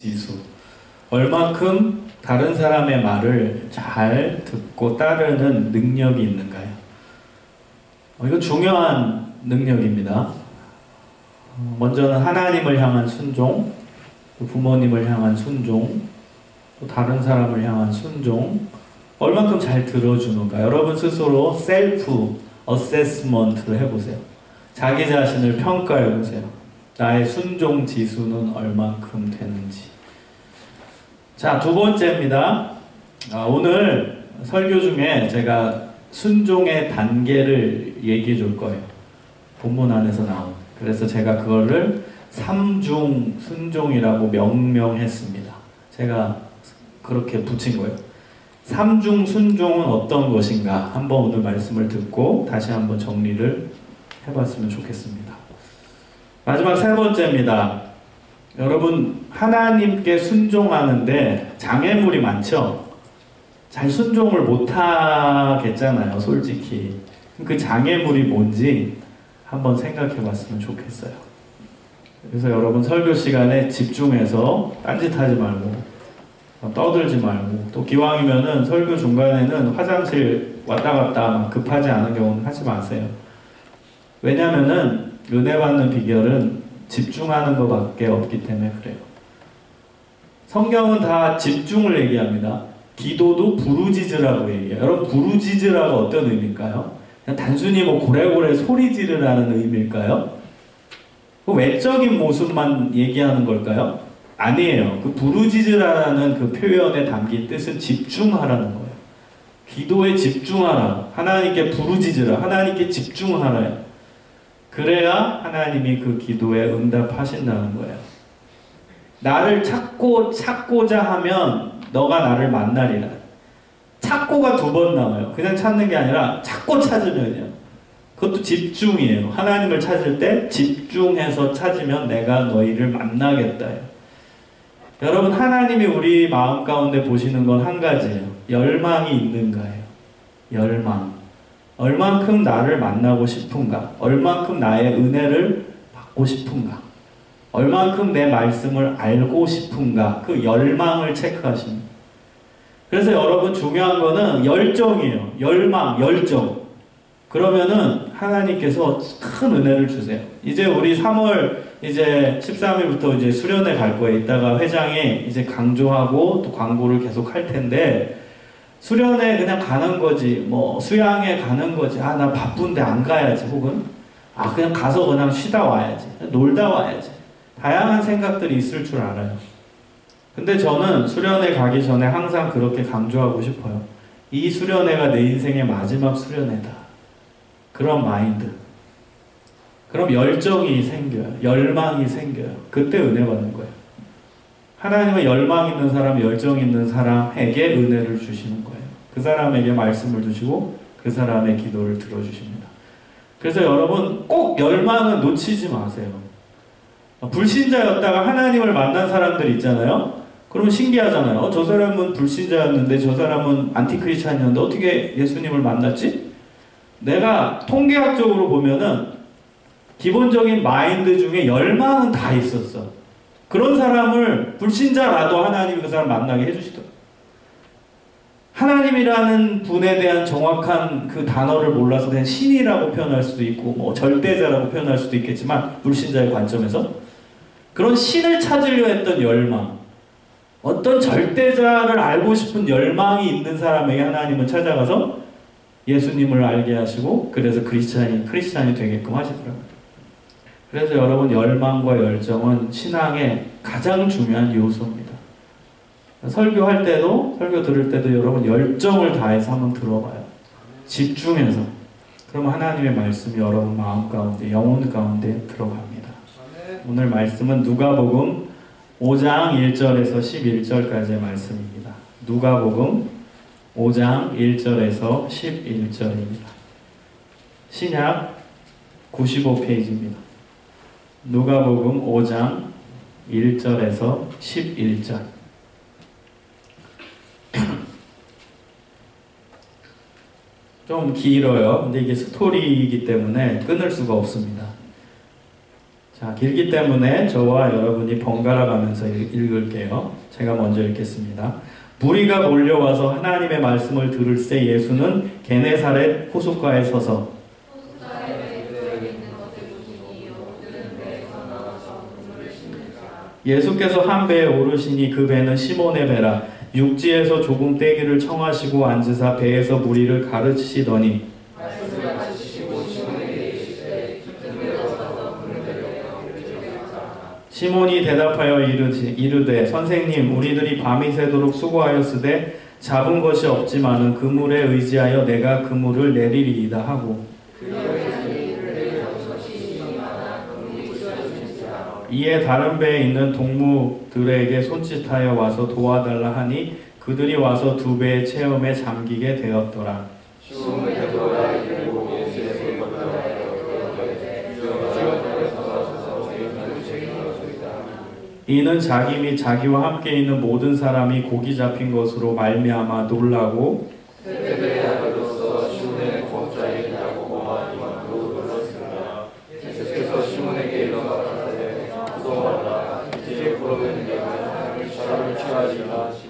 지수. 얼만큼 다른 사람의 말을 잘 듣고 따르는 능력이 있는가요? 이거 중요한 능력입니다. 먼저는 하나님을 향한 순종, 또 부모님을 향한 순종, 또 다른 사람을 향한 순종, 얼만큼 잘 들어주는가. 여러분 스스로 셀프 어세스먼트를 해보세요. 자기 자신을 평가해보세요. 나의 순종 지수는 얼만큼 되는지. 자, 두 번째입니다. 오늘 설교 중에 제가 순종의 단계를 얘기해 줄 거예요. 본문 안에서 나온. 그래서 제가 그거를 삼중 순종이라고 명명했습니다. 제가 그렇게 붙인 거예요. 삼중 순종은 어떤 것인가? 한번 오늘 말씀을 듣고 다시 한번 정리를 해봤으면 좋겠습니다. 마지막 세 번째입니다. 여러분, 하나님께 순종하는데 장애물이 많죠? 잘 순종을 못하겠잖아요, 솔직히. 그 장애물이 뭔지 한번 생각해 봤으면 좋겠어요. 그래서 여러분 설교 시간에 집중해서 딴짓하지 말고 떠들지 말고, 또 기왕이면은 설교 중간에는 화장실 왔다 갔다 급하지 않은 경우는 하지 마세요. 왜냐면은 은혜 받는 비결은 집중하는 것밖에 없기 때문에 그래요. 성경은 다 집중을 얘기합니다. 기도도 부르짖으라고 얘기해요. 여러분, 부르짖으라가 어떤 의미일까요? 그냥 단순히 뭐 고래고래 소리 지르라는 의미일까요? 그 외적인 모습만 얘기하는 걸까요? 아니에요. 그 부르짖으라는 그 표현에 담긴 뜻은 집중하라는 거예요. 기도에 집중하라. 하나님께 부르짖으라. 하나님께 집중하라. 그래야 하나님이 그 기도에 응답하신다는 거예요. 나를 찾고자 하면 너가 나를 만나리라. 찾고가 두 번 나와요. 그냥 찾는 게 아니라 찾고 찾으면요. 그것도 집중이에요. 하나님을 찾을 때 집중해서 찾으면 내가 너희를 만나겠다. 여러분, 하나님이 우리 마음 가운데 보시는 건 한 가지예요. 열망이 있는가예요. 열망. 얼만큼 나를 만나고 싶은가? 얼만큼 나의 은혜를 받고 싶은가? 얼만큼 내 말씀을 알고 싶은가? 그 열망을 체크하십니다. 그래서 여러분, 중요한 거는 열정이에요. 열망, 열정. 그러면은 하나님께서 큰 은혜를 주세요. 이제 우리 3월 이제 13일부터 이제 수련회 갈 거예요. 이따가 회장이 이제 강조하고 또 광고를 계속 할 텐데, 수련회 그냥 가는 거지, 뭐 수양회 가는 거지, 아 나 바쁜데 안 가야지, 혹은 아 그냥 가서 그냥 쉬다 와야지, 놀다 와야지, 다양한 생각들이 있을 줄 알아요. 근데 저는 수련회 가기 전에 항상 그렇게 강조하고 싶어요. 이 수련회가 내 인생의 마지막 수련회다. 그런 마인드. 그럼 열정이 생겨요. 열망이 생겨요. 그때 은혜 받는 거예요. 하나님은 열망 있는 사람, 열정 있는 사람에게 은혜를 주시는 거예요. 그 사람에게 말씀을 주시고 그 사람의 기도를 들어주십니다. 그래서 여러분, 꼭 열망은 놓치지 마세요. 불신자였다가 하나님을 만난 사람들 있잖아요. 그러면 신기하잖아요. 저 사람은 불신자였는데 저 사람은 안티크리스찬이었는데 어떻게 예수님을 만났지? 내가 통계학적으로 보면은 기본적인 마인드 중에 열망은 다 있었어. 그런 사람을 불신자라도 하나님이 그 사람 만나게 해주시더라고요. 하나님이라는 분에 대한 정확한 그 단어를 몰라서 그냥 신이라고 표현할 수도 있고 뭐 절대자라고 표현할 수도 있겠지만, 불신자의 관점에서 그런 신을 찾으려 했던 열망, 어떤 절대자를 알고 싶은 열망이 있는 사람에게 하나님은 찾아가서 예수님을 알게 하시고, 그래서 크리스찬이 되게끔 하시더라고요. 그래서 여러분, 열망과 열정은 신앙의 가장 중요한 요소입니다. 설교할 때도, 설교 들을 때도 여러분 열정을 다해서 한번 들어봐요. 집중해서. 그럼 하나님의 말씀이 여러분 마음 가운데, 영혼 가운데 들어갑니다. 오늘 말씀은 누가복음 5장 1절에서 11절까지의 말씀입니다. 누가복음 5장 1절에서 11절입니다. 신약 95페이지입니다. 누가복음 5장 1절에서 11절. 좀 길어요. 근데 이게 스토리이기 때문에 끊을 수가 없습니다. 자, 길기 때문에 저와 여러분이 번갈아 가면서 읽을게요. 제가 먼저 읽겠습니다. 무리가 몰려와서 하나님의 말씀을 들을새 예수는 게네사렛 호숫가에 서서 예수께서 한 배에 오르시니 그 배는 시몬의 배라. 육지에서 조금 떼기를 청하시고 앉으사 배에서 무리를 가르치시더니 시몬이 대답하여 이르되 선생님 우리들이 밤이 새도록 수고하였으되 잡은 것이 없지만은 그물에 의지하여 내가 그물을 내리리이다 하고 이에 다른 배에 있는 동무들에게 손짓하여 와서 도와달라 하니 그들이 와서 두 배의 체험에 잠기게 되었더라. 이는 자기 및 자기와 함께 있는 모든 사람이 고기 잡힌 것으로 말미암아 놀라고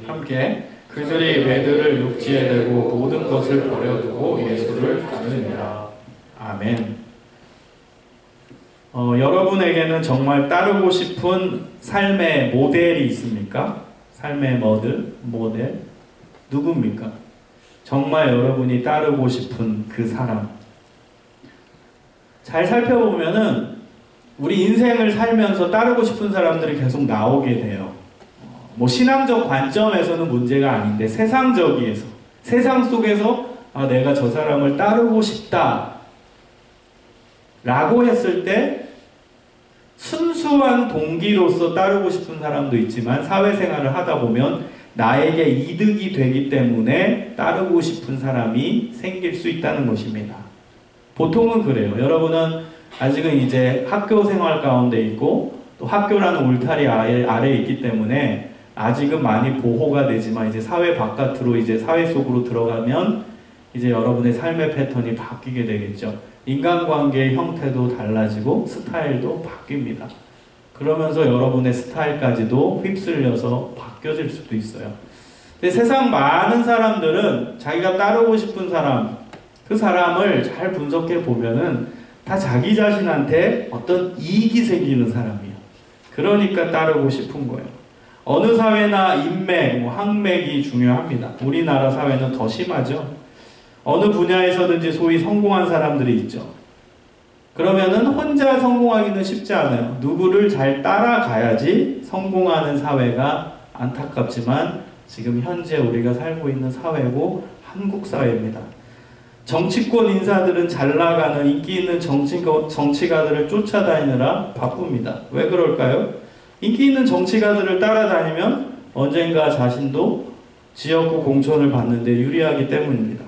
함께 그들이 배들을 육지에 대고 모든 것을 버려두고 예수를 따르니라. 아멘. 여러분에게는 정말 따르고 싶은 삶의 모델이 있습니까? 삶의 모델 누굽니까? 정말 여러분이 따르고 싶은 그 사람. 잘 살펴보면은 우리 인생을 살면서 따르고 싶은 사람들이 계속 나오게 돼요. 뭐 신앙적 관점에서는 문제가 아닌데 세상적이어서 세상 속에서 내가 저 사람을 따르고 싶다 라고 했을 때 순수한 동기로서 따르고 싶은 사람도 있지만 사회생활을 하다 보면 나에게 이득이 되기 때문에 따르고 싶은 사람이 생길 수 있다는 것입니다. 보통은 그래요. 여러분은 아직은 이제 학교 생활 가운데 있고 또 학교라는 울타리 아래에 있기 때문에 아직은 많이 보호가 되지만 이제 사회 바깥으로 이제 사회 속으로 들어가면 이제 여러분의 삶의 패턴이 바뀌게 되겠죠. 인간관계의 형태도 달라지고 스타일도 바뀝니다. 그러면서 여러분의 스타일까지도 휩쓸려서 바뀌어질 수도 있어요. 근데 세상 많은 사람들은 자기가 따르고 싶은 사람, 그 사람을 잘 분석해 보면은 다 자기 자신한테 어떤 이익이 생기는 사람이에요. 그러니까 따르고 싶은 거예요. 어느 사회나 인맥, 학맥이 중요합니다. 우리나라 사회는 더 심하죠. 어느 분야에서든지 소위 성공한 사람들이 있죠. 그러면은 혼자 성공하기는 쉽지 않아요. 누구를 잘 따라가야지 성공하는 사회가 안타깝지만 지금 현재 우리가 살고 있는 사회고 한국 사회입니다. 정치권 인사들은 잘 나가는 인기 있는 정치가들을 쫓아다니느라 바쁩니다. 왜 그럴까요? 인기 있는 정치가들을 따라다니면 언젠가 자신도 지역구 공천을 받는 데 유리하기 때문입니다.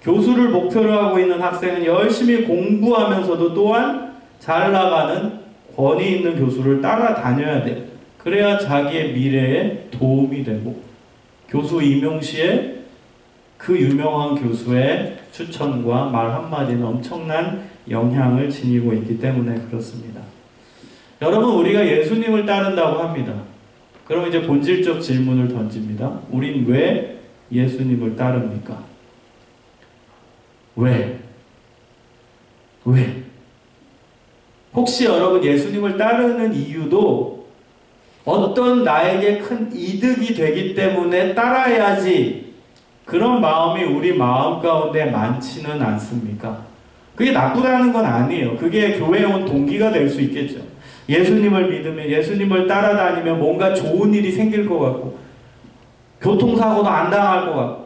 교수를 목표로 하고 있는 학생은 열심히 공부하면서도 또한 잘 나가는 권위 있는 교수를 따라다녀야 돼요. 그래야 자기의 미래에 도움이 되고 교수 임용 시에 그 유명한 교수의 추천과 말 한마디는 엄청난 영향을 지니고 있기 때문에 그렇습니다. 여러분, 우리가 예수님을 따른다고 합니다. 그럼 이제 본질적 질문을 던집니다. 우린 왜 예수님을 따릅니까? 왜? 혹시 여러분 예수님을 따르는 이유도 어떤 나에게 큰 이득이 되기 때문에 따라야지 그런 마음이 우리 마음 가운데 많지는 않습니까? 그게 나쁘다는 건 아니에요. 그게 교회에 온 동기가 될 수 있겠죠. 예수님을 믿으면, 예수님을 따라다니면 뭔가 좋은 일이 생길 것 같고 교통사고도 안 당할 것 같고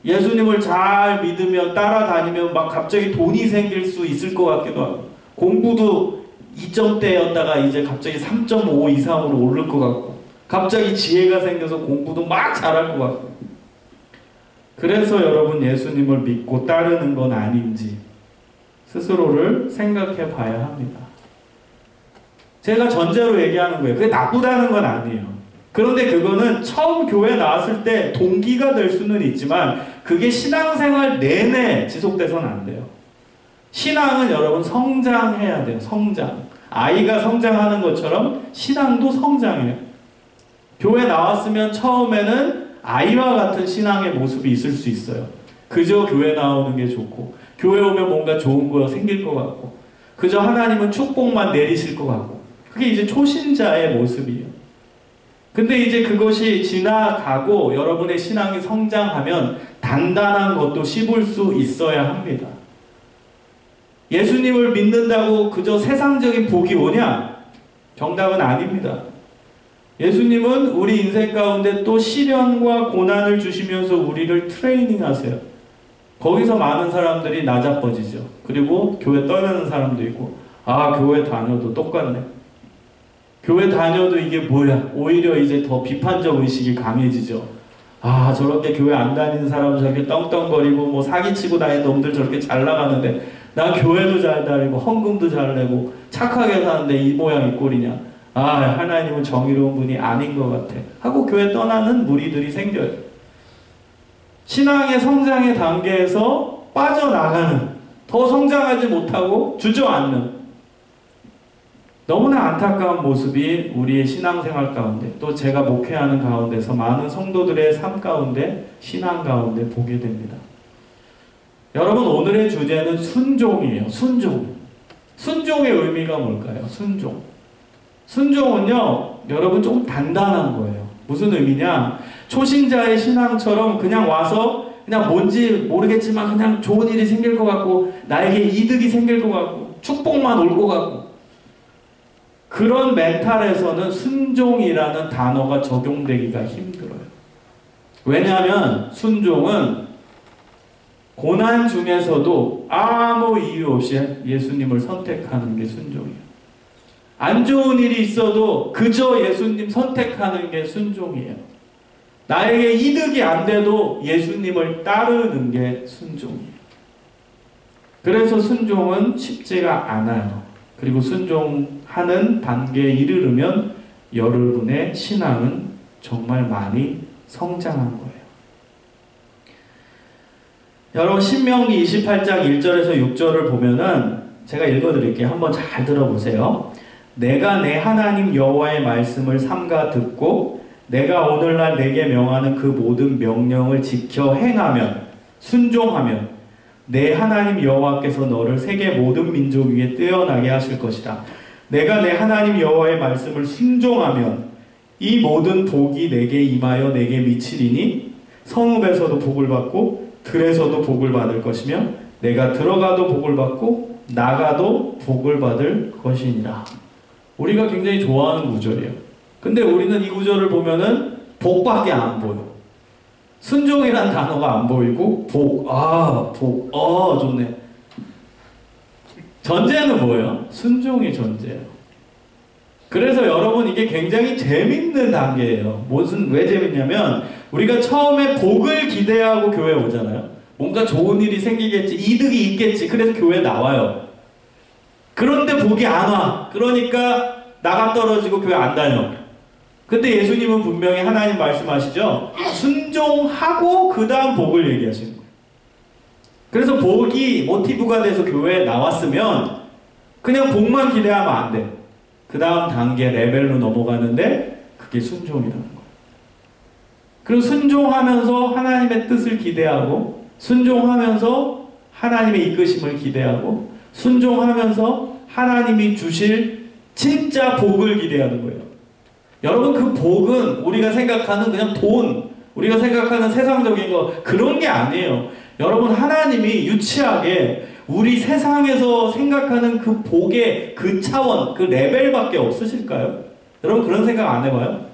예수님을 잘 믿으면 따라다니면 막 갑자기 돈이 생길 수 있을 것 같기도 하고 공부도 2점대였다가 이제 갑자기 3.5 이상으로 오를 것 같고 갑자기 지혜가 생겨서 공부도 막 잘할 것 같고 그래서 여러분 예수님을 믿고 따르는 건 아닌지 스스로를 생각해 봐야 합니다. 제가 전제로 얘기하는 거예요. 그게 나쁘다는 건 아니에요. 그런데 그거는 처음 교회 나왔을 때 동기가 될 수는 있지만 그게 신앙생활 내내 지속돼서는 안 돼요. 신앙은 여러분 성장해야 돼요. 성장. 아이가 성장하는 것처럼 신앙도 성장해요. 교회 나왔으면 처음에는 아이와 같은 신앙의 모습이 있을 수 있어요. 그저 교회 나오는 게 좋고, 교회 오면 뭔가 좋은 거 생길 것 같고, 그저 하나님은 축복만 내리실 것 같고, 그게 이제 초신자의 모습이에요. 근데 이제 그것이 지나가고 여러분의 신앙이 성장하면 단단한 것도 씹을 수 있어야 합니다. 예수님을 믿는다고 그저 세상적인 복이 오냐? 정답은 아닙니다. 예수님은 우리 인생 가운데 또 시련과 고난을 주시면서 우리를 트레이닝하세요. 거기서 많은 사람들이 나자빠지죠. 그리고 교회 떠나는 사람도 있고, 아, 교회 다녀도 똑같네. 교회 다녀도 이게 뭐야? 오히려 이제 더 비판적 의식이 강해지죠. 아, 저렇게 교회 안 다니는 사람은 저렇게 떵떵거리고 뭐 사기치고 다니는 놈들 저렇게 잘 나가는데 나 교회도 잘 다니고 헌금도 잘 내고 착하게 사는데 이 모양 이 꼴이냐. 아, 하나님은 정의로운 분이 아닌 것 같아 하고 교회 떠나는 무리들이 생겨요. 신앙의 성장의 단계에서 빠져나가는, 더 성장하지 못하고 주저앉는 너무나 안타까운 모습이 우리의 신앙생활 가운데, 또 제가 목회하는 가운데서 많은 성도들의 삶 가운데, 신앙 가운데 보게 됩니다. 여러분, 오늘의 주제는 순종이에요. 순종. 순종의 의미가 뭘까요? 순종. 순종은요, 여러분 조금 단단한 거예요. 무슨 의미냐? 초신자의 신앙처럼 그냥 와서 그냥 뭔지 모르겠지만 그냥 좋은 일이 생길 것 같고 나에게 이득이 생길 것 같고 축복만 올 것 같고, 그런 멘탈에서는 순종이라는 단어가 적용되기가 힘들어요. 왜냐하면 순종은 고난 중에서도 아무 이유 없이 예수님을 선택하는 게 순종이에요. 안 좋은 일이 있어도 그저 예수님 선택하는 게 순종이에요. 나에게 이득이 안 돼도 예수님을 따르는 게 순종이에요. 그래서 순종은 쉽지가 않아요. 그리고 순종하는 단계에 이르르면 여러분의 신앙은 정말 많이 성장한 거예요. 여러분, 신명기 28장 1절에서 6절을 보면은 제가 읽어드릴게요. 한번 잘 들어보세요. 내가 내 하나님 여호와의 말씀을 삼가 듣고 내가 오늘날 내게 명하는 그 모든 명령을 지켜 행하면, 순종하면 내 하나님 여호와께서 너를 세계 모든 민족 위에 뛰어나게 하실 것이다. 내가 내 하나님 여호와의 말씀을 순종하면 이 모든 복이 내게 임하여 내게 미치리니 성읍에서도 복을 받고 들에서도 복을 받을 것이며 내가 들어가도 복을 받고 나가도 복을 받을 것이니라. 우리가 굉장히 좋아하는 구절이에요. 근데 우리는 이 구절을 보면은 복밖에 안 보여. 순종이란 단어가 안 보이고 복, 좋네. 전제는 뭐예요? 순종이 전제예요. 그래서 여러분, 이게 굉장히 재밌는 단계예요. 왜 재밌냐면 우리가 처음에 복을 기대하고 교회 오잖아요. 뭔가 좋은 일이 생기겠지, 이득이 있겠지, 그래서 교회 나와요. 그런데 복이 안 와. 그러니까 나가 떨어지고 교회 안 다녀. 근데 예수님은 분명히 하나님 말씀하시죠. 순종하고 그 다음 복을 얘기하시는 거예요. 그래서 복이 모티브가 돼서 교회에 나왔으면 그냥 복만 기대하면 안 돼. 그 다음 단계 레벨로 넘어가는데 그게 순종이라는 거예요. 그리고 순종하면서 하나님의 뜻을 기대하고, 순종하면서 하나님의 이끄심을 기대하고, 순종하면서 하나님이 주실 진짜 복을 기대하는 거예요. 여러분, 그 복은 우리가 생각하는 그냥 돈, 우리가 생각하는 세상적인 거, 그런 게 아니에요. 여러분, 하나님이 유치하게 우리 세상에서 생각하는 그 복의 그 차원, 그 레벨밖에 없으실까요? 여러분, 그런 생각 안 해봐요?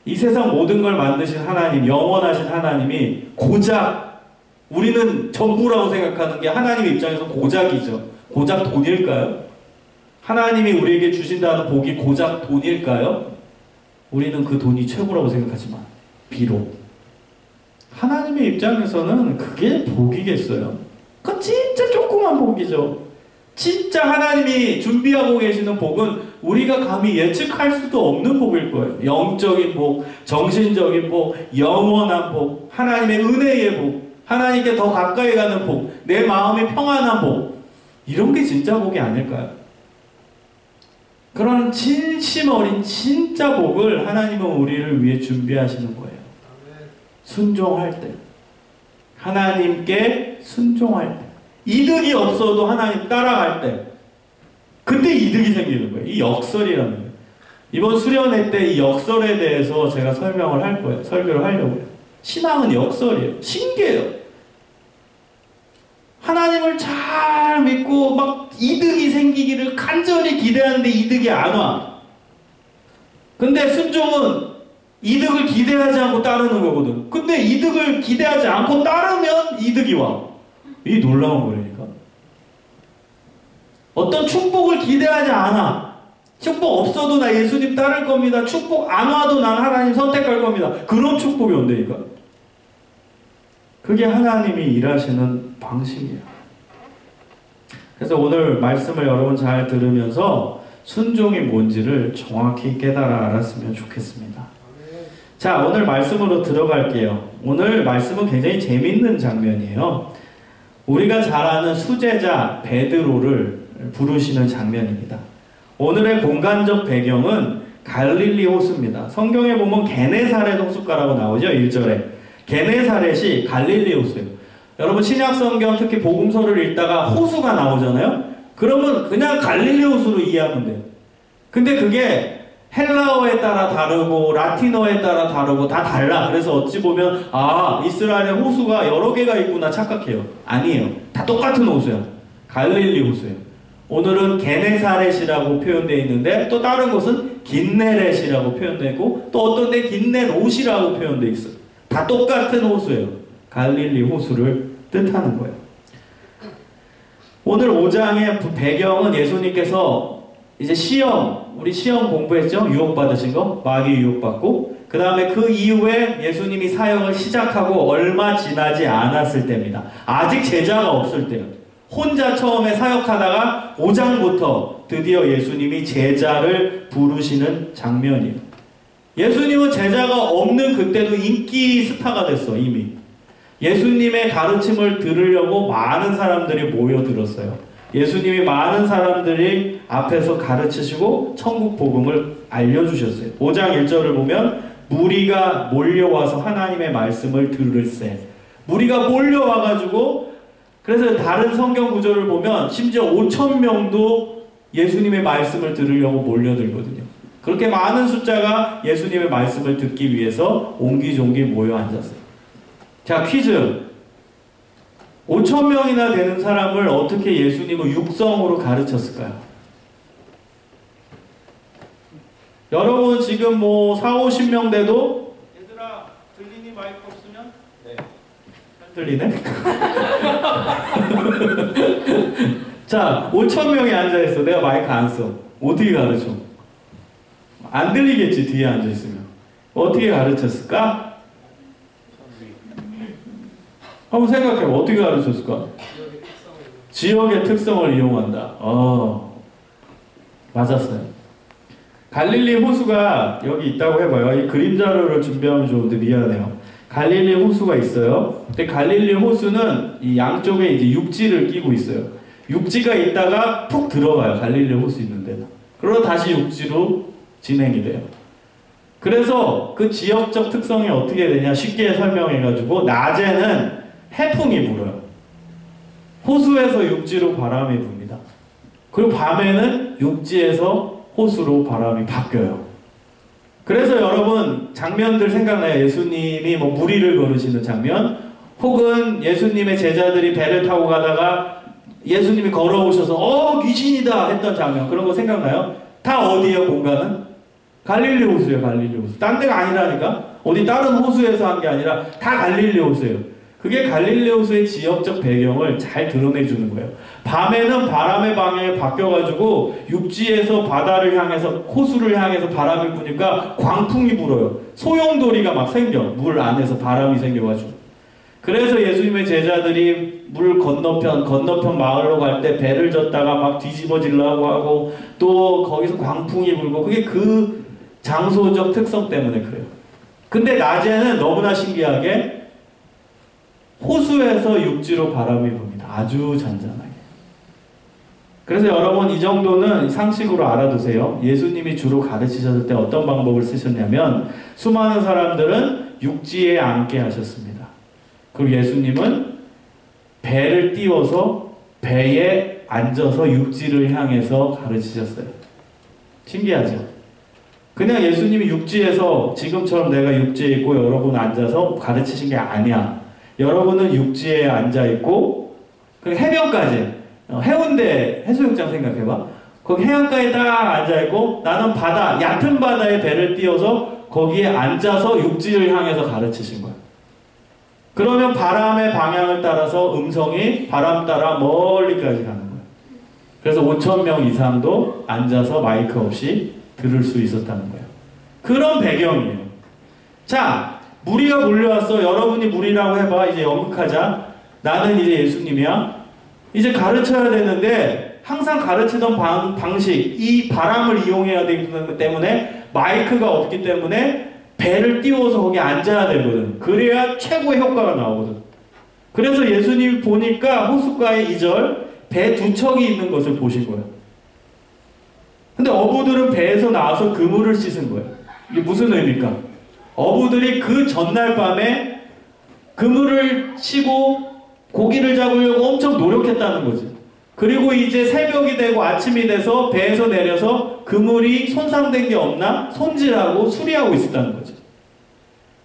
이 세상 모든 걸 만드신 하나님, 영원하신 하나님이 고작 우리는 전부라고 생각하는 게 하나님의 입장에서 고작이죠. 고작 돈일까요? 하나님이 우리에게 주신다는 복이 고작 돈일까요? 우리는 그 돈이 최고라고 생각하지만 비록 하나님의 입장에서는 그게 복이겠어요? 그건 진짜 조그만 복이죠. 진짜 하나님이 준비하고 계시는 복은 우리가 감히 예측할 수도 없는 복일 거예요. 영적인 복, 정신적인 복, 영원한 복, 하나님의 은혜의 복, 하나님께 더 가까이 가는 복, 내 마음이 평안한 복, 이런 게 진짜 복이 아닐까요? 그런 진심 어린 진짜 복을 하나님은 우리를 위해 준비하시는 거예요. 순종할 때, 하나님께 순종할 때, 이득이 없어도 하나님 따라갈 때, 그때 이득이 생기는 거예요. 이 역설이라는 거예요. 이번 수련회 때 이 역설에 대해서 제가 설명을 할 거예요. 설교를 하려고요. 신앙은 역설이에요. 신기해요. 하나님을 잘 믿고 막 이득이 생기기를 간절히 기대하는데 이득이 안 와. 근데 순종은 이득을 기대하지 않고 따르는 거거든. 근데 이득을 기대하지 않고 따르면 이득이 와. 이 놀라운 거라니까. 어떤 축복을 기대하지 않아. 축복 없어도 나 예수님 따를 겁니다. 축복 안 와도 난 하나님 선택할 겁니다. 그런 축복이 온다니까. 그게 하나님이 일하시는 방식이에요. 그래서 오늘 말씀을 여러분 잘 들으면서 순종이 뭔지를 정확히 깨달아 알았으면 좋겠습니다. 자, 오늘 말씀으로 들어갈게요. 오늘 말씀은 굉장히 재밌는 장면이에요. 우리가 잘 아는 수제자 베드로를 부르시는 장면입니다. 오늘의 공간적 배경은 갈릴리 호수입니다. 성경에 보면 게네사렛 호숫가라고 나오죠. 1절에. 게네사렛이 갈릴리 호수예요. 여러분 신약성경 특히 복음서를 읽다가 호수가 나오잖아요. 그러면 그냥 갈릴리 호수로 이해하면 돼요. 근데 그게 헬라어에 따라 다르고 라틴어에 따라 다르고 다 달라. 그래서 어찌 보면 아, 이스라엘에 호수가 여러 개가 있구나 착각해요. 아니에요. 다 똑같은 호수야. 갈릴리 호수예요. 오늘은 게네사렛이라고 표현되어 있는데 또 다른 곳은 긴네렛이라고 표현되어 있고 또 어떤 데 긴네롯이라고 표현되어 있어요. 다 똑같은 호수예요. 갈릴리 호수를 뜻하는 거예요. 오늘 5장의 배경은 예수님께서 이제 우리 시험 공부했죠? 유혹받으신 거? 마귀 유혹받고 그 다음에 그 이후에 예수님이 사역을 시작하고 얼마 지나지 않았을 때입니다. 아직 제자가 없을 때요. 혼자 처음에 사역하다가 5장부터 드디어 예수님이 제자를 부르시는 장면이에요. 예수님은 제자가 없는 그때도 인기 스타가 됐어 이미. 예수님의 가르침을 들으려고 많은 사람들이 모여들었어요. 예수님이 많은 사람들이 앞에서 가르치시고 천국 복음을 알려주셨어요. 5장 1절을 보면 무리가 몰려와서 하나님의 말씀을 들을세. 무리가 몰려와가지고 그래서 다른 성경 구절을 보면 심지어 5,000명도 예수님의 말씀을 들으려고 몰려들거든요. 그렇게 많은 숫자가 예수님의 말씀을 듣기 위해서 옹기종기 모여 앉았어요. 자, 퀴즈. 5,000명이나 되는 사람을 어떻게 예수님은 육성으로 가르쳤을까요? 여러분 지금 뭐 4, 50명 돼도 얘들아 들리니 마이크 없으면? 네. 잘 들리네? 자, 5,000명이 앉아있어. 내가 마이크 안 써. 어떻게 가르쳐? 안 들리겠지, 뒤에 앉아있으면. 어떻게 가르쳤을까? 한번 생각해. 어떻게 가르쳤을까? 지역의 특성을 이용한다. 맞았어요. 갈릴리 호수가 여기 있다고 해봐요. 이 그림 자료를 준비하면 좋은데 미안해요. 갈릴리 호수가 있어요. 근데 갈릴리 호수는 이 양쪽에 이제 육지를 끼고 있어요. 육지가 있다가 푹 들어가요. 갈릴리 호수 있는 데는. 그러고 다시 육지로 진행이 돼요. 그래서 그 지역적 특성이 어떻게 되냐 쉽게 설명해가지고 낮에는 해풍이 불어요. 호수에서 육지로 바람이 붑니다. 그리고 밤에는 육지에서 호수로 바람이 바뀌어요. 그래서 여러분 장면들 생각나요? 예수님이 뭐 무리를 걸으시는 장면, 혹은 예수님의 제자들이 배를 타고 가다가 예수님이 걸어오셔서 귀신이다 했던 장면, 그런 거 생각나요? 다 어디예요? 공간은? 갈릴리 호수예요. 갈릴리 호수. 딴 데가 아니라니까? 어디 다른 호수에서 한 게 아니라 다 갈릴리 호수예요. 그게 갈릴리 호수의 지역적 배경을 잘 드러내주는 거예요. 밤에는 바람의 방향이 바뀌어가지고 육지에서 바다를 향해서 호수를 향해서 바람이 부니까 광풍이 불어요. 소용돌이가 막 생겨. 물 안에서 바람이 생겨가지고. 그래서 예수님의 제자들이 물 건너편 마을로 갈 때 배를 젓다가 막 뒤집어지려고 하고 또 거기서 광풍이 불고, 그게 그 장소적 특성 때문에 그래요. 근데 낮에는 너무나 신기하게 호수에서 육지로 바람이 붑니다. 아주 잔잔하게. 그래서 여러분 이 정도는 상식으로 알아두세요. 예수님이 주로 가르치셨을 때 어떤 방법을 쓰셨냐면 수많은 사람들은 육지에 앉게 하셨습니다. 그리고 예수님은 배를 띄워서 배에 앉아서 육지를 향해서 가르치셨어요. 신기하죠? 그냥 예수님이 육지에서 지금처럼 내가 육지에 있고 여러분 앉아서 가르치신 게 아니야. 여러분은 육지에 앉아있고 해변까지 해운대 해수욕장 생각해봐. 거기 해안가에 딱 앉아있고 나는 바다, 얕은 바다에 배를 띄워서 거기에 앉아서 육지를 향해서 가르치신 거야. 그러면 바람의 방향을 따라서 음성이 바람 따라 멀리까지 가는 거야. 그래서 5,000명 이상도 앉아서 마이크 없이 들을 수 있었다는 거예요. 그런 배경이에요. 자, 무리가 몰려왔어. 여러분이 무리라고 해봐. 이제 연극하자. 나는 이제 예수님이야. 이제 가르쳐야 되는데 항상 가르치던 방식, 이 바람을 이용해야 되기 때문에 마이크가 없기 때문에 배를 띄워서 거기 앉아야 되거든. 그래야 최고의 효과가 나오거든. 그래서 예수님이 보니까 호숫가에 2절 배 두 척이 있는 것을 보신 거예요. 근데 어부들은 배에서 나와서 그물을 씻은 거예요. 이게 무슨 의미입니까? 어부들이 그 전날 밤에 그물을 치고 고기를 잡으려고 엄청 노력했다는 거지. 그리고 이제 새벽이 되고 아침이 돼서 배에서 내려서 그물이 손상된 게 없나 손질하고 수리하고 있었다는 거지.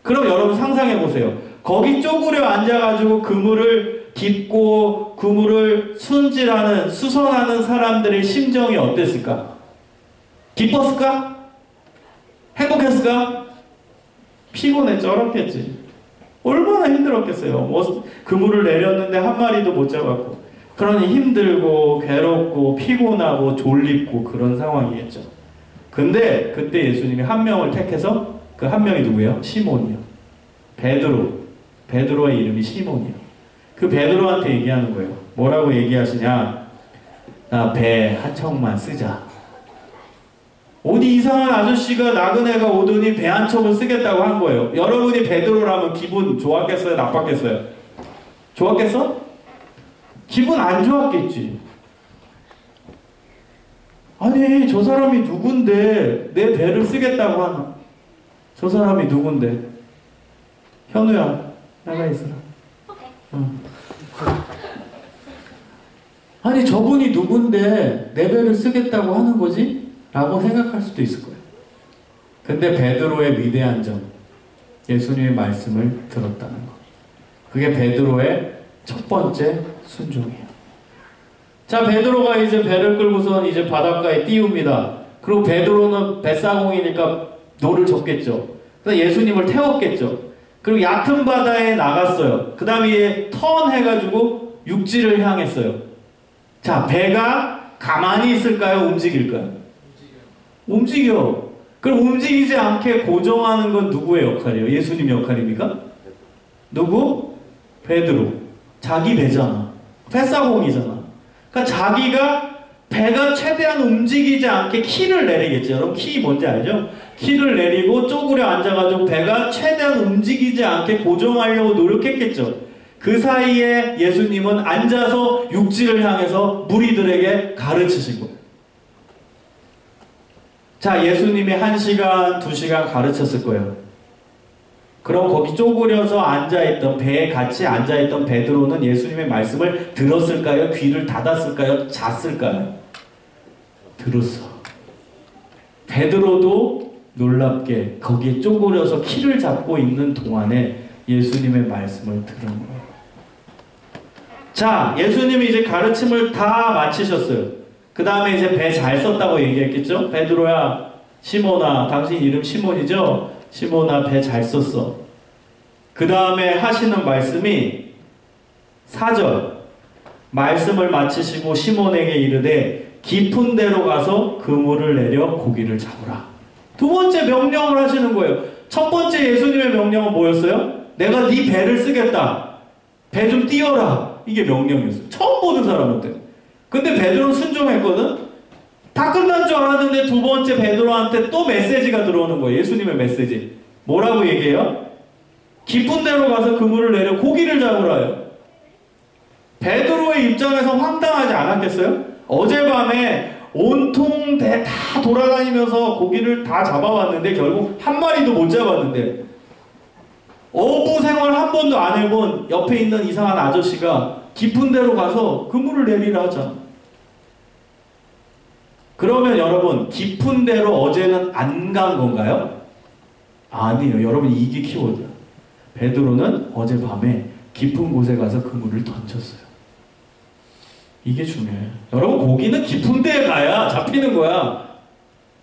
그럼 여러분 상상해 보세요. 거기 쪼그려 앉아가지고 그물을 깁고 그물을 손질하는 수선하는 사람들의 심정이 어땠을까? 기뻤을까? 행복했을까? 피곤해 쩔었겠지. 얼마나 힘들었겠어요. 뭐 그물을 내렸는데 한 마리도 못 잡았고, 그러니 힘들고 괴롭고 피곤하고 졸립고 그런 상황이겠죠. 근데 그때 예수님이 한 명을 택해서 그 한 명이 누구예요? 시몬이요. 베드로의 이름이 시몬이요. 그 베드로한테 얘기하는 거예요. 뭐라고 얘기하시냐? 나 배 한 척만 쓰자. 어디 이상한 아저씨가 나그네가 오더니 배 한 척을 쓰겠다고 한 거예요. 여러분이 베드로라면 기분 좋았겠어요? 나빴겠어요? 좋았겠어? 기분 안 좋았겠지. 아니 저 사람이 누군데 내 배를 쓰겠다고 하나? 저 사람이 누군데? 현우야 나가 있어라. 아니 저분이 누군데 내 배를 쓰겠다고 하는 거지? 라고 생각할 수도 있을 거예요. 근데 베드로의 위대한 점, 예수님의 말씀을 들었다는 거. 그게 베드로의 첫 번째 순종이에요. 자, 베드로가 이제 배를 끌고선 이제 바닷가에 띄웁니다. 그리고 베드로는 뱃사공이니까 노를 젓겠죠. 그래서 예수님을 태웠겠죠. 그리고 얕은 바다에 나갔어요. 그 다음에 턴 해가지고 육지를 향했어요. 자, 배가 가만히 있을까요? 움직일까요? 움직여. 그럼 움직이지 않게 고정하는 건 누구의 역할이에요? 예수님 역할입니까? 누구? 베드로. 자기 배잖아. 뱃사공이잖아. 그러니까 자기가 배가 최대한 움직이지 않게 키를 내리겠죠. 여러분 키 뭔지 알죠? 키를 내리고 쪼그려 앉아가지고 배가 최대한 움직이지 않게 고정하려고 노력했겠죠. 그 사이에 예수님은 앉아서 육지를 향해서 무리들에게 가르치신 거예요. 자, 예수님이 1시간, 2시간 가르쳤을 거예요. 그럼 거기 쪼그려서 앉아있던, 배에 같이 앉아있던 베드로는 예수님의 말씀을 들었을까요? 귀를 닫았을까요? 잤을까요? 들었어. 베드로도 놀랍게 거기에 쪼그려서 키를 잡고 있는 동안에 예수님의 말씀을 들은 거예요. 자, 예수님이 이제 가르침을 다 마치셨어요. 그 다음에 이제 배 잘 썼다고 얘기했겠죠? 베드로야, 시몬아, 당신 이름 시몬이죠? 시몬아, 배 잘 썼어. 그 다음에 하시는 말씀이 4절. 말씀을 마치시고 시몬에게 이르되 깊은 데로 가서 그물을 내려 고기를 잡으라. 두 번째 명령을 하시는 거예요. 첫 번째 예수님의 명령은 뭐였어요? 내가 네 배를 쓰겠다. 배 좀 띄워라. 이게 명령이었어요. 처음 보는 사람한테. 근데 베드로는 순종했거든? 다 끝난 줄 알았는데 두 번째 베드로한테 또 메시지가 들어오는 거예요. 예수님의 메시지. 뭐라고 얘기해요? 깊은 데로 가서 그물을 내려 고기를 잡으라요. 베드로의 입장에서 황당하지 않았겠어요? 어젯밤에 온통 다 돌아다니면서 고기를 다 잡아왔는데 결국 한 마리도 못 잡았는데 어부 생활 한 번도 안 해본 옆에 있는 이상한 아저씨가 깊은 데로 가서 그물을 내리라 하자. 그러면 여러분 깊은 데로 어제는 안 간 건가요? 아니에요. 여러분 이게 키워드야. 베드로는 어젯밤에 깊은 곳에 가서 그물을 던졌어요. 이게 중요해요. 여러분 고기는 깊은 데에 가야 잡히는 거야.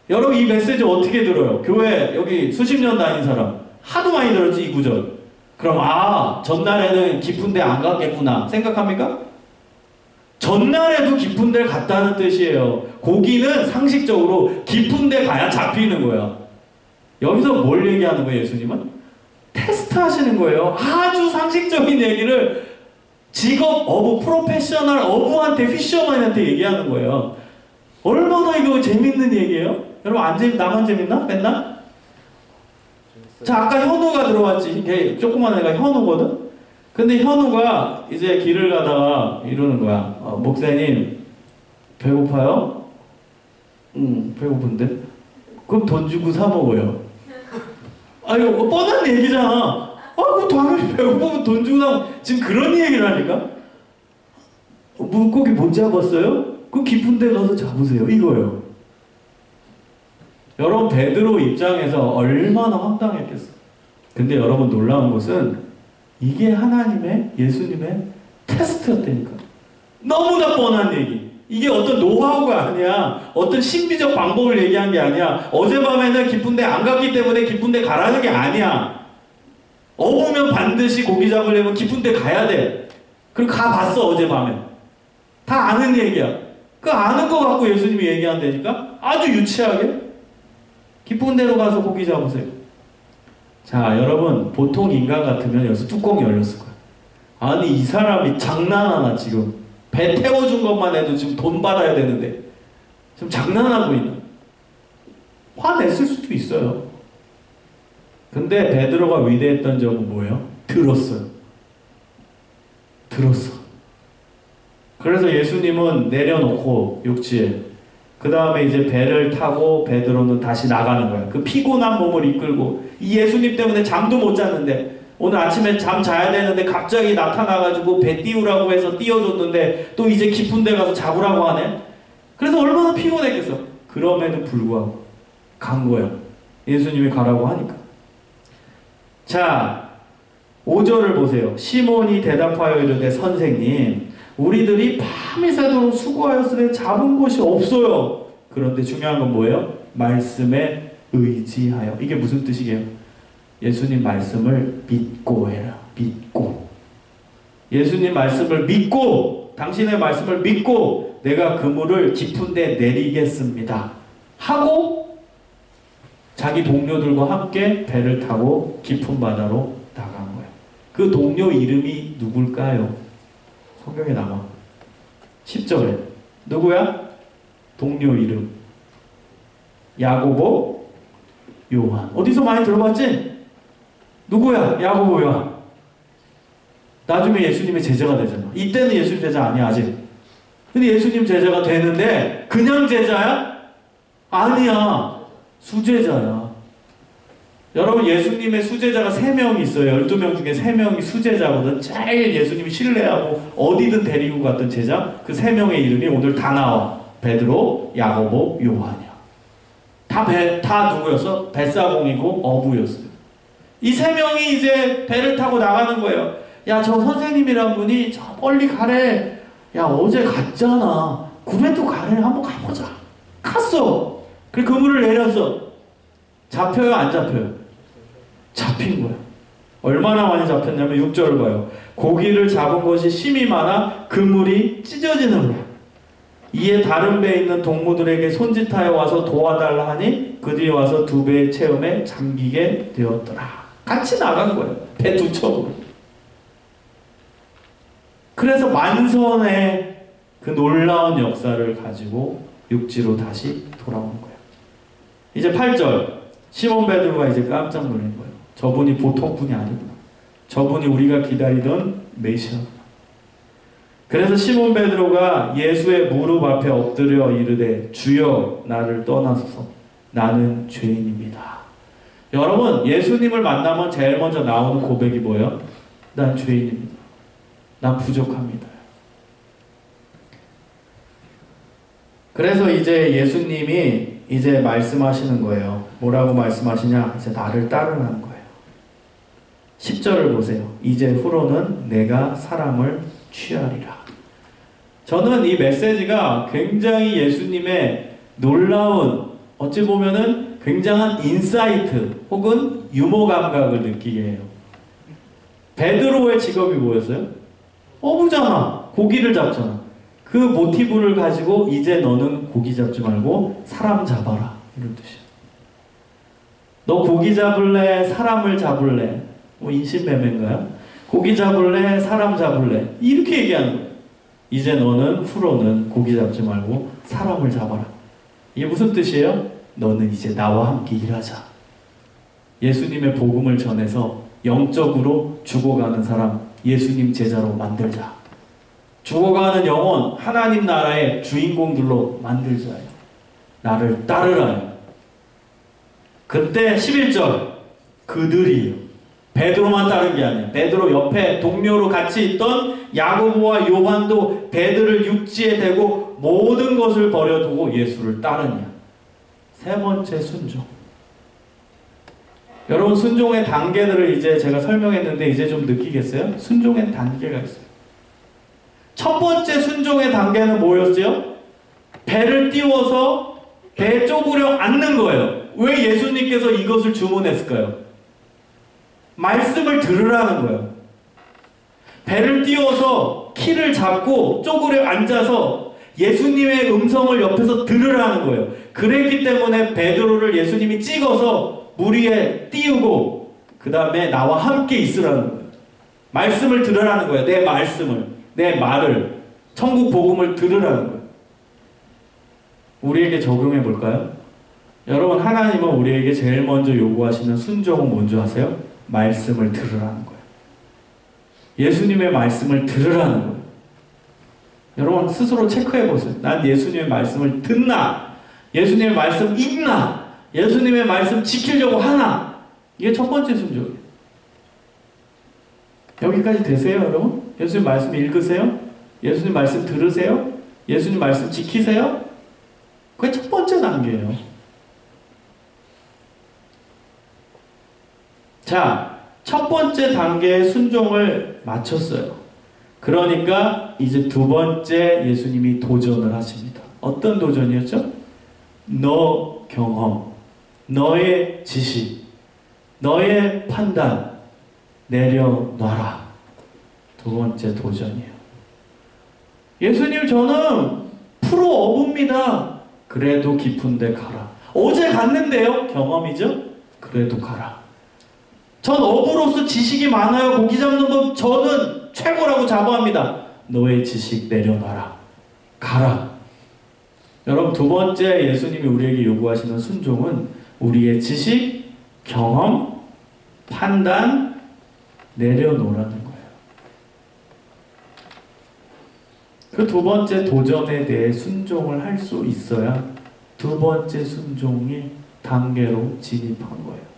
여러분 이 메시지 어떻게 들어요? 교회 여기 수십 년 다닌 사람 하도 많이 들었지 이 구절. 그럼 전날에는 깊은 데 안 갔겠구나 생각합니까? 전날에도 깊은 데 갔다는 뜻이에요. 고기는 상식적으로 깊은 데 가야 잡히는 거야. 여기서 뭘 얘기하는 거예요 예수님은? 테스트 하시는 거예요. 아주 상식적인 얘기를 직업 어부, 프로페셔널 어부한테, 피셔맨한테 얘기하는 거예요. 얼마나 이거 재밌는 얘기예요? 여러분 나만 재밌나? 맨날? 자, 아까 현우가 들어왔지. 걔 조그만 애가 현우거든? 근데 현우가 이제 길을 가다가 이러는 거야. 목사님, 배고파요? 응, 배고픈데? 그럼 돈 주고 사 먹어요. 아유, 뻔한 얘기잖아. 그럼 당연히 배고프면 돈 주고 사 먹어. 지금 그런 얘기를 하니까? 물고기 못 잡았어요? 그럼 깊은 데 가서 잡으세요. 이거예요. 여러분 베드로 입장에서 얼마나 황당했겠어. 근데 여러분 놀라운 것은 이게 하나님의 예수님의 테스트였다니까. 너무나 뻔한 얘기. 이게 어떤 노하우가 아니야. 어떤 신비적 방법을 얘기한 게 아니야. 어젯밤에는 깊은 데 안 갔기 때문에 깊은 데 가라는 게 아니야. 어부면 반드시 고기 잡으려면 깊은 데 가야 돼. 그리고 가봤어 어젯밤에. 다 아는 얘기야. 그 아는 거 갖고 예수님이 얘기한다니까. 아주 유치하게. 깊은 데로 가서 고기 잡으세요. 자, 여러분 보통 인간 같으면 여기서 뚜껑이 열렸을 거야. 아니 이 사람이 장난하나 지금. 배 태워준 것만 해도 지금 돈 받아야 되는데 지금 장난하고 있나. 화냈을 수도 있어요. 근데 베드로가 위대했던 점은 뭐예요? 들었어요. 들었어. 그래서 예수님은 내려놓고 육지에 그 다음에 이제 배를 타고 베드로는 다시 나가는 거야. 그 피곤한 몸을 이끌고 이 예수님 때문에 잠도 못 잤는데 오늘 아침에 잠 자야 되는데 갑자기 나타나가지고 배 띄우라고 해서 띄워줬는데 또 이제 깊은 데 가서 잡으라고 하네. 그래서 얼마나 피곤했겠어. 그럼에도 불구하고 간 거야. 예수님이 가라고 하니까. 자 5절을 보세요. 시몬이 대답하여 이르되 선생님 우리들이 밤이 새도록 수고하였으되 잡은 곳이 없어요. 그런데 중요한 건 뭐예요? 말씀에 의지하여. 이게 무슨 뜻이게요? 예수님 말씀을 믿고 해라. 믿고. 예수님 말씀을 믿고 당신의 말씀을 믿고 내가 그물을 깊은 데 내리겠습니다. 하고 자기 동료들과 함께 배를 타고 깊은 바다로 나간 거예요. 그 동료 이름이 누굴까요? 성경에 나와. 10절에. 누구야? 동료 이름. 야고보, 요한. 어디서 많이 들어봤지? 누구야? 야고보, 요한. 나중에 예수님의 제자가 되잖아. 이때는 예수님 제자 아니야 아직. 근데 예수님 제자가 되는데 그냥 제자야? 아니야. 수제자야. 여러분 예수님의 수제자가 3명이 있어요. 12명 중에 3명이 수제자거든. 제일 예수님이 신뢰하고 어디든 데리고 갔던 제자. 그 3명의 이름이 오늘 다 나와. 베드로, 야고보, 요한이야. 다 누구였어? 뱃사공이고 어부였어요. 이 3명이 이제 배를 타고 나가는 거예요. 야, 저 선생님이란 분이 저 멀리 가래. 야, 어제 갔잖아. 그래도 가래. 한번 가보자. 갔어. 그래 그물을 내렸어. 잡혀요? 안 잡혀요? 잡힌 거야. 얼마나 많이 잡혔냐면 6절을 봐요. 고기를 잡은 것이 심히 많아 그물이 찢어지는 거야. 이에 다른 배에 있는 동무들에게 손짓하여 와서 도와달라 하니 그들이 와서 2배의 체험에 잠기게 되었더라. 같이 나간 거예요. 배 2척으로. 그래서 만선의 그 놀라운 역사를 가지고 육지로 다시 돌아온 거예요. 이제 8절. 시몬 베드로가 이제 깜짝 놀란 거예요. 저분이 보통 분이 아니구나. 저분이 우리가 기다리던 메시아구나. 그래서 시몬 베드로가 예수의 무릎 앞에 엎드려 이르되 주여 나를 떠나소서 나는 죄인입니다. 여러분, 예수님을 만나면 제일 먼저 나오는 고백이 뭐예요? 난 죄인입니다. 난 부족합니다. 그래서 이제 예수님이 이제 말씀하시는 거예요. 뭐라고 말씀하시냐? 이제 나를 따르라는 거예요. 10절을 보세요. 이제 후로는 내가 사람을 취하리라. 저는 이 메시지가 굉장히 예수님의 놀라운, 어찌 보면은 굉장한 인사이트 혹은 유머 감각을 느끼게 해요. 베드로의 직업이 뭐였어요? 어부잖아. 고기를 잡잖아. 그 모티브를 가지고 이제 너는 고기 잡지 말고 사람 잡아라. 이런 뜻이야. 너 고기 잡을래? 사람을 잡을래? 뭐 인신매매인가요? 고기 잡을래? 사람 잡을래? 이렇게 얘기하는 거예요. 이제 너는 후로는 고기 잡지 말고 사람을 잡아라. 이게 무슨 뜻이에요? 너는 이제 나와 함께 일하자. 예수님의 복음을 전해서 영적으로 죽어가는 사람, 예수님 제자로 만들자. 죽어가는 영혼, 하나님 나라의 주인공들로 만들자요. 나를 따르라요. 그때 11절, 그들이요. 베드로만 따른 게 아니야. 베드로 옆에 동료로 같이 있던 야고보와 요한도 베드를 육지에 대고 모든 것을 버려두고 예수를 따르냐. 세 번째, 순종. 여러분, 순종의 단계들을 이제 제가 설명했는데 이제 좀 느끼겠어요? 순종의 단계가 있어요. 첫 번째 순종의 단계는 뭐였죠? 배를 띄워서 배 쪼그려 앉는 거예요. 왜 예수님께서 이것을 주문했을까요? 말씀을 들으라는 거예요. 배를 띄워서 키를 잡고 쪼그려 앉아서 예수님의 음성을 옆에서 들으라는 거예요. 그랬기 때문에 베드로를 예수님이 찍어서 물 위에 띄우고 그 다음에 나와 함께 있으라는 거예요. 말씀을 들으라는 거예요. 내 말씀을, 내 말을, 천국 복음을 들으라는 거예요. 우리에게 적용해 볼까요? 여러분, 하나님은 우리에게 제일 먼저 요구하시는 순종은 뭔지 아세요? 말씀을 들으라는 거예요. 예수님의 말씀을 들으라는 거예요. 여러분, 스스로 체크해 보세요. 난 예수님의 말씀을 듣나? 예수님의 말씀 읽나? 예수님의 말씀 지키려고 하나? 이게 첫 번째 순종이에요. 여기까지 되세요, 여러분? 예수님 말씀 읽으세요? 예수님 말씀 들으세요? 예수님 말씀 지키세요? 그게 첫 번째 단계예요. 자, 첫 번째 단계의 순종을 마쳤어요. 그러니까 이제 두 번째 예수님이 도전을 하십니다. 어떤 도전이었죠? 너 경험, 너의 지식, 너의 판단 내려놔라. 두 번째 도전이에요. 예수님, 저는 프로 어부입니다. 그래도 깊은 데 가라. 어제 갔는데요? 경험이죠? 그래도 가라. 전 어부로서 지식이 많아요. 고기 잡는 거 저는 최고라고 자부합니다. 너의 지식 내려놔라. 가라. 여러분, 두 번째 예수님이 우리에게 요구하시는 순종은 우리의 지식, 경험, 판단 내려놓으라는 거예요. 그 두 번째 도전에 대해 순종을 할 수 있어야 두 번째 순종의 단계로 진입한 거예요.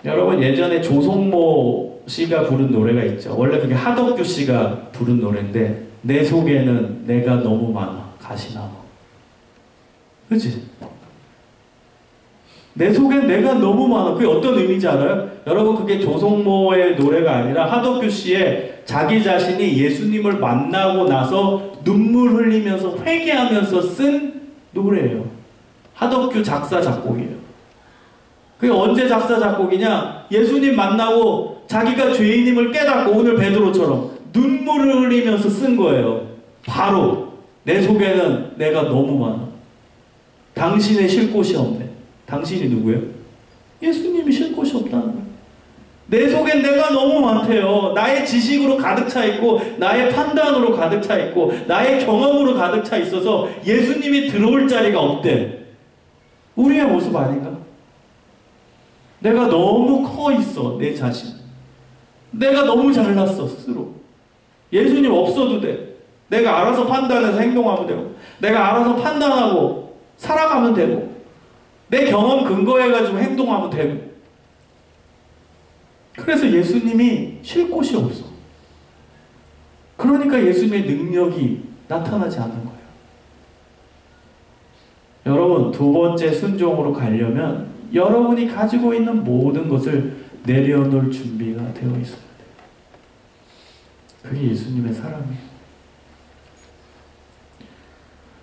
여러분, 예전에 조성모 씨가 부른 노래가 있죠. 원래 그게 하덕규 씨가 부른 노래인데 내 속에는 내가 너무 많아. 가시나무. 그치? 내 속엔 내가 너무 많아. 그게 어떤 의미인지 알아요? 여러분, 그게 조성모의 노래가 아니라 하덕규 씨의 자기 자신이 예수님을 만나고 나서 눈물 흘리면서 회개하면서 쓴 노래예요. 하덕규 작사 작곡이에요. 그게 언제 작사 작곡이냐? 예수님 만나고 자기가 죄인임을 깨닫고 오늘 베드로처럼 눈물을 흘리면서 쓴 거예요. 바로 내 속에는 내가 너무 많아. 당신의 쉴 곳이 없네. 당신이 누구예요? 예수님이 쉴 곳이 없다는 거예요. 내 속엔 내가 너무 많대요. 나의 지식으로 가득 차 있고 나의 판단으로 가득 차 있고 나의 경험으로 가득 차 있어서 예수님이 들어올 자리가 없대. 우리의 모습 아닌가? 내가 너무 커 있어, 내 자신. 내가 너무 잘났어 스스로. 예수님 없어도 돼. 내가 알아서 판단해서 행동하면 되고, 내가 알아서 판단하고 살아가면 되고, 내 경험 근거해가지고 행동하면 되고. 그래서 예수님이 쉴 곳이 없어. 그러니까 예수님의 능력이 나타나지 않는 거예요. 여러분, 두 번째 순종으로 가려면 여러분이 가지고 있는 모든 것을 내려놓을 준비가 되어 있어야 돼요. 그게 예수님의 사랑이에요.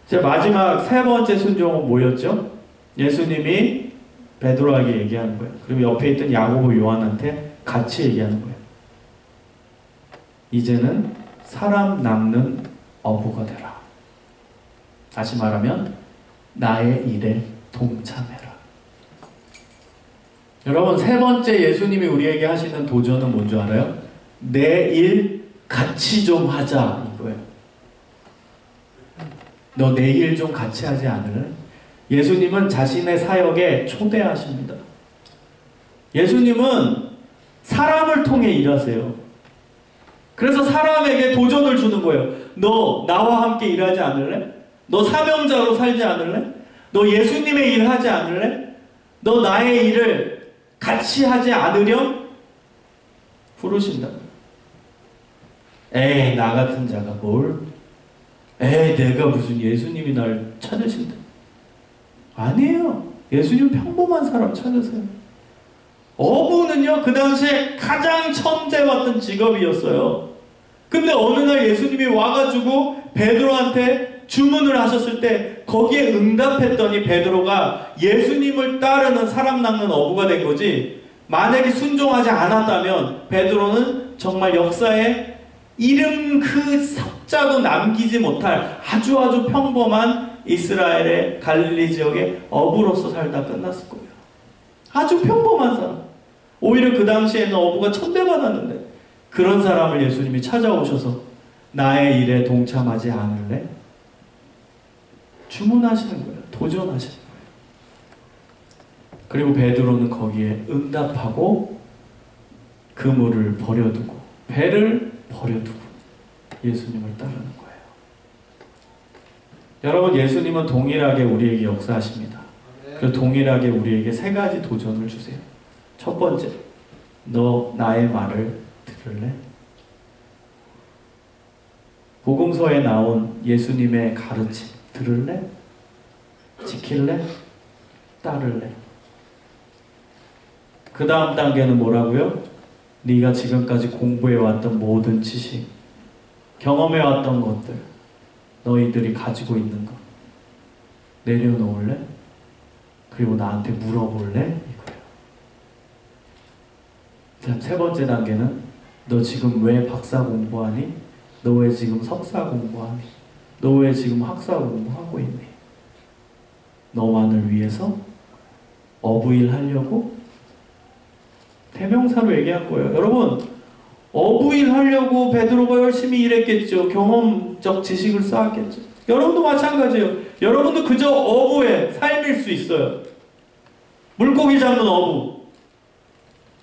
제 마지막 세 번째 순종은 뭐였죠? 예수님이 베드로에게 얘기하는 거예요. 그리고 옆에 있던 야고보, 요한한테 같이 얘기하는 거예요. 이제는 사람 낚는 어부가 되라. 다시 말하면 나의 일에 동참해라. 여러분, 세 번째 예수님이 우리에게 하시는 도전은 뭔지 알아요? 내 일 같이 좀 하자 이거예요. 너 내 일 좀 같이 하지 않을래? 예수님은 자신의 사역에 초대하십니다. 예수님은 사람을 통해 일하세요. 그래서 사람에게 도전을 주는 거예요. 너 나와 함께 일하지 않을래? 너 사명자로 살지 않을래? 너 예수님의 일을 하지 않을래? 너 나의 일을 같이 하지 않으렴? 부르신다. 에이, 나 같은 자가 뭘? 에이, 내가 무슨 예수님이 날 찾으신다. 아니에요. 예수님 평범한 사람 찾으세요. 어부는요, 그 당시에 가장 천대받던 직업이었어요. 근데 어느 날 예수님이 와가지고 베드로한테 주문을 하셨을 때 거기에 응답했더니 베드로가 예수님을 따르는 사람 낚는 어부가 된 거지, 만약에 순종하지 않았다면 베드로는 정말 역사에 이름 그 석자도 남기지 못할 아주 평범한 이스라엘의 갈릴리 지역의 어부로서 살다 끝났을 거예요. 아주 평범한 사람. 오히려 그 당시에는 어부가 천대받았는데 그런 사람을 예수님이 찾아오셔서 나의 일에 동참하지 않을래? 주문하시는 거예요. 도전하시는 거예요. 그리고 베드로는 거기에 응답하고 그물을 버려두고 배를 버려두고 예수님을 따르는 거예요. 여러분, 예수님은 동일하게 우리에게 역사하십니다. 그리고 동일하게 우리에게 세 가지 도전을 주세요. 첫 번째, 너 나의 말을 들을래? 복음서에 나온 예수님의 가르침 들을래? 지킬래? 따를래? 그 다음 단계는 뭐라고요? 네가 지금까지 공부해왔던 모든 지식, 경험해왔던 것들, 너희들이 가지고 있는 것 내려놓을래? 그리고 나한테 물어볼래? 이거예요. 자, 세 번째 단계는 너 지금 왜 박사 공부하니? 너 왜 지금 석사 공부하니? 너 왜 지금 학사 공부하고 있니? 너만을 위해서 어부일 하려고? 대명사로 얘기한 거예요. 여러분, 어부일 하려고 베드로가 열심히 일했겠죠. 경험적 지식을 쌓았겠죠. 여러분도 마찬가지예요. 여러분도 그저 어부의 삶일 수 있어요. 물고기 잡는 어부.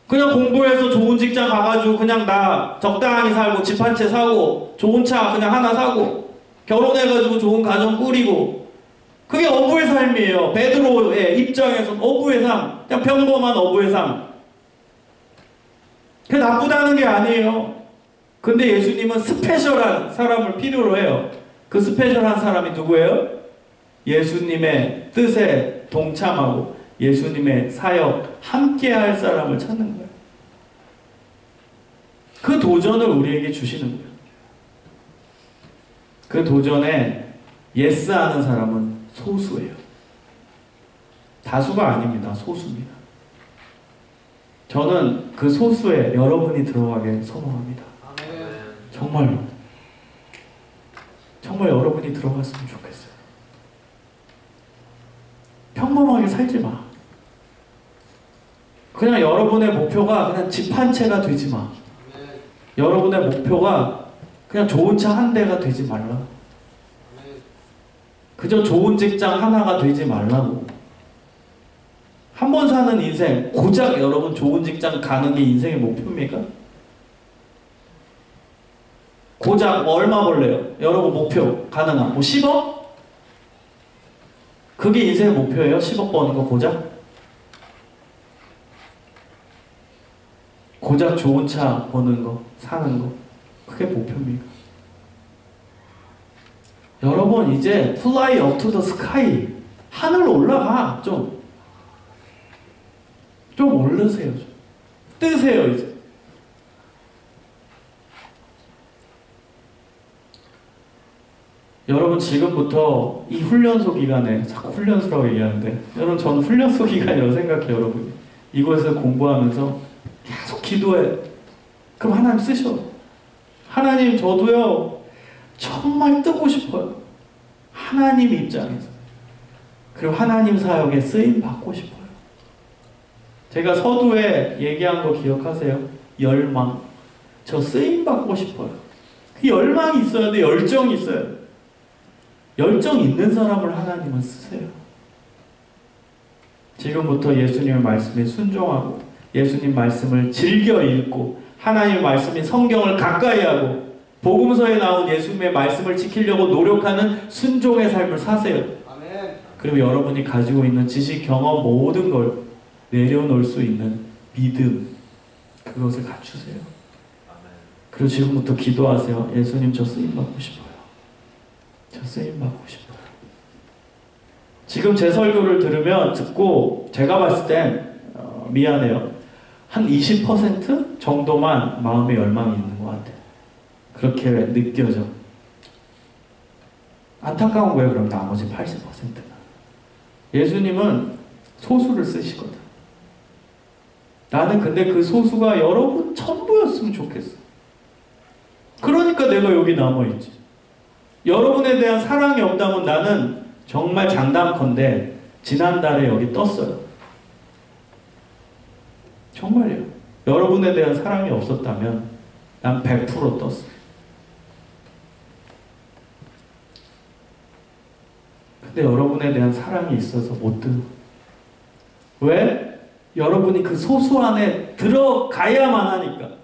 그냥 공부해서 좋은 직장 가가지고 그냥 나 적당히 살고 집 한 채 사고 좋은 차 그냥 하나 사고 결혼해가지고 좋은 가정 꾸리고, 그게 어부의 삶이에요. 베드로의 입장에서 어부의 삶, 그냥 평범한 어부의 삶. 그게 나쁘다는 게 아니에요. 근데 예수님은 스페셜한 사람을 필요로 해요. 그 스페셜한 사람이 누구예요? 예수님의 뜻에 동참하고 예수님의 사역 함께 할 사람을 찾는 거예요. 그 도전을 우리에게 주시는 거예요. 그 도전에 예스하는 사람은 소수예요. 다수가 아닙니다. 소수입니다. 저는 그 소수에 여러분이 들어가길 선호합니다. 정말로. 정말 여러분이 들어갔으면 좋겠어요. 평범하게 살지 마. 그냥 여러분의 목표가 그냥 집 한 채가 되지 마. 여러분의 목표가 그냥 좋은 차 한 대가 되지 말라. 그저 좋은 직장 하나가 되지 말라고. 한 번 사는 인생, 고작 여러분 좋은 직장 가는 게 인생의 목표입니까? 고작 얼마 벌래요? 여러분 목표 가능한 뭐 10억? 그게 인생의 목표예요? 10억 버는 거 고작? 고작 좋은 차 버는 거, 사는 거, 그게 목표입니까? 여러분 이제 fly up to the sky, 하늘로 올라가. 좀 오르세요. 좀 뜨세요 이제. 여러분 지금부터 이 훈련소 기간에, 자꾸 훈련소라고 얘기하는데, 여러분 저는 훈련소 기간이라고 생각해요. 여러분 이곳에서 공부하면서 계속 기도해. 그럼 하나님 쓰셔. 하나님 저도요 정말 뜨고 싶어요. 하나님 입장에서. 그리고 하나님 사역에 쓰임 받고 싶어요. 제가 서두에 얘기한 거 기억하세요? 열망. 저 쓰임 받고 싶어요. 그 열망이 있어야 돼. 열정이 있어야 돼. 열정 있는 사람을 하나님은 쓰세요. 지금부터 예수님의 말씀에 순종하고 예수님 말씀을 즐겨 읽고 하나님의 말씀인 성경을 가까이 하고 복음서에 나온 예수님의 말씀을 지키려고 노력하는 순종의 삶을 사세요. 아멘. 그리고 여러분이 가지고 있는 지식, 경험 모든 걸 내려놓을 수 있는 믿음, 그것을 갖추세요. 아멘. 그리고 지금부터 기도하세요. 예수님 저 쓰임 받고 싶어요. 저 쓰임 받고 싶어요. 지금 제 설교를 듣고 제가 봤을 땐 미안해요. 한 20% 정도만 마음의 열망이 있는 것 같아요. 그렇게 느껴져. 안타까운 거예요. 그럼 나머지 80%는. 예수님은 소수를 쓰시거든. 나는 근데 그 소수가 여러분 전부였으면 좋겠어. 그러니까 내가 여기 남아있지. 여러분에 대한 사랑이 없다면 나는 정말 장담컨대 지난달에 여기 떴어요. 정말요. 여러분에 대한 사랑이 없었다면 난 100% 떴어. 근데 여러분에 대한 사랑이 있어서 못 들어. 왜? 여러분이 그 소수 안에 들어가야만 하니까.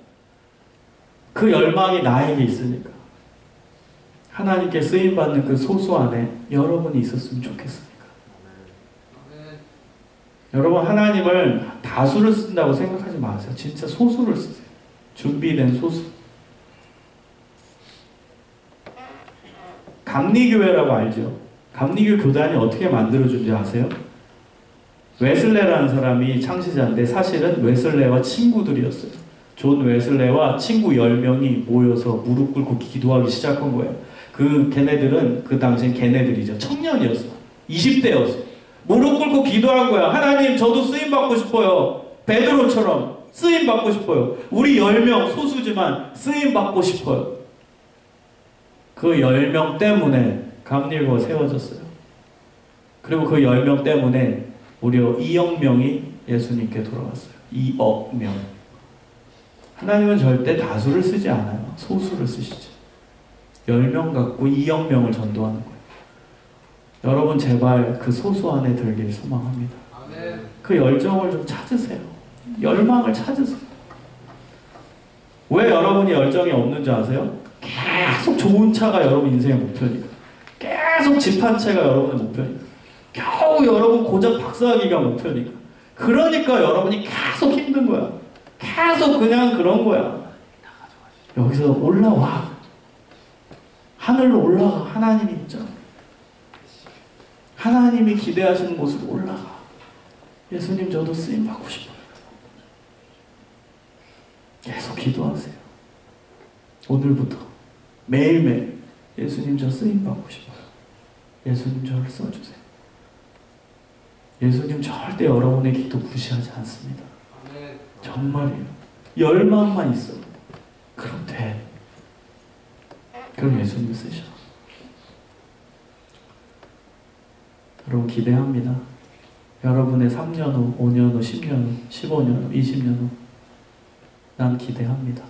그 열망이 나에게 있으니까. 하나님께 쓰임받는 그 소수 안에 여러분이 있었으면 좋겠습니까? 여러분 하나님을 다수를 쓴다고 생각하지 마세요. 진짜 소수를 쓰세요. 준비된 소수. 감리교회라고 알죠? 감리교 교단이 어떻게 만들어준지 아세요? 웨슬레라는 사람이 창시자인데 사실은 웨슬레와 친구들이었어요. 존 웨슬레와 친구 10명이 모여서 무릎 꿇고 기도하기 시작한 거예요. 걔네들은 그 당시엔 걔네들이죠. 청년이었어. 20대였어. 무릎 꿇고 기도한 거야. 하나님 저도 쓰임받고 싶어요. 베드로처럼 쓰임받고 싶어요. 우리 10명 소수지만 쓰임받고 싶어요. 그 10명 때문에 감리교가 세워졌어요. 그리고 그 10명 때문에 무려 2억 명이 예수님께 돌아왔어요. 2억 명. 하나님은 절대 다수를 쓰지 않아요. 소수를 쓰시죠. 10명 갖고 2억 명을 전도하는 거예요. 여러분 제발 그 소수 안에 들길 소망합니다. 아멘. 그 열정을 좀 찾으세요. 열망을 찾으세요. 왜 여러분이 열정이 없는 줄 아세요? 계속 좋은 차가 여러분 인생의 목표니까. 계속 집 한 채가 여러분의 목표니까. 겨우 여러분 고작 박사학위가 목표니까. 그러니까 여러분이 계속 힘든 거야. 계속 그냥 그런 거야. 여기서 올라와. 하늘로 올라가. 하나님이 있잖아. 하나님이 기대하시는 곳으로 올라가. 예수님 저도 쓰임 받고 싶어요. 계속 기도하세요. 오늘부터 매일매일 예수님 저 쓰임 받고 싶어요. 예수님 저를 써주세요. 예수님 절대 여러분의 기도 무시하지 않습니다. 정말이에요. 열망만 있어. 그럼 돼. 그럼 예수님 쓰셔. 여러분 기대합니다. 여러분의 3년 후, 5년 후, 10년 후, 15년 후, 20년 후 난 기대합니다.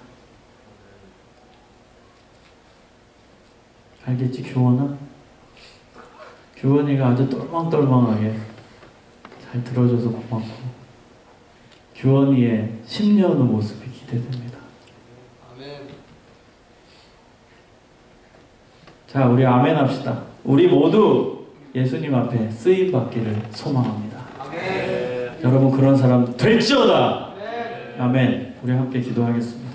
알겠지? 교원아? 교원이가 아주 똘망똘망하게 잘 들어줘서 고맙고 교원이의 10년 후 모습이 기대됩니다. 아멘. 자, 우리 아멘 합시다. 우리 모두 예수님 앞에 쓰임 받기를 소망합니다. 아멘. 여러분 그런 사람 될지어다. 아멘. 우리 함께 기도하겠습니다.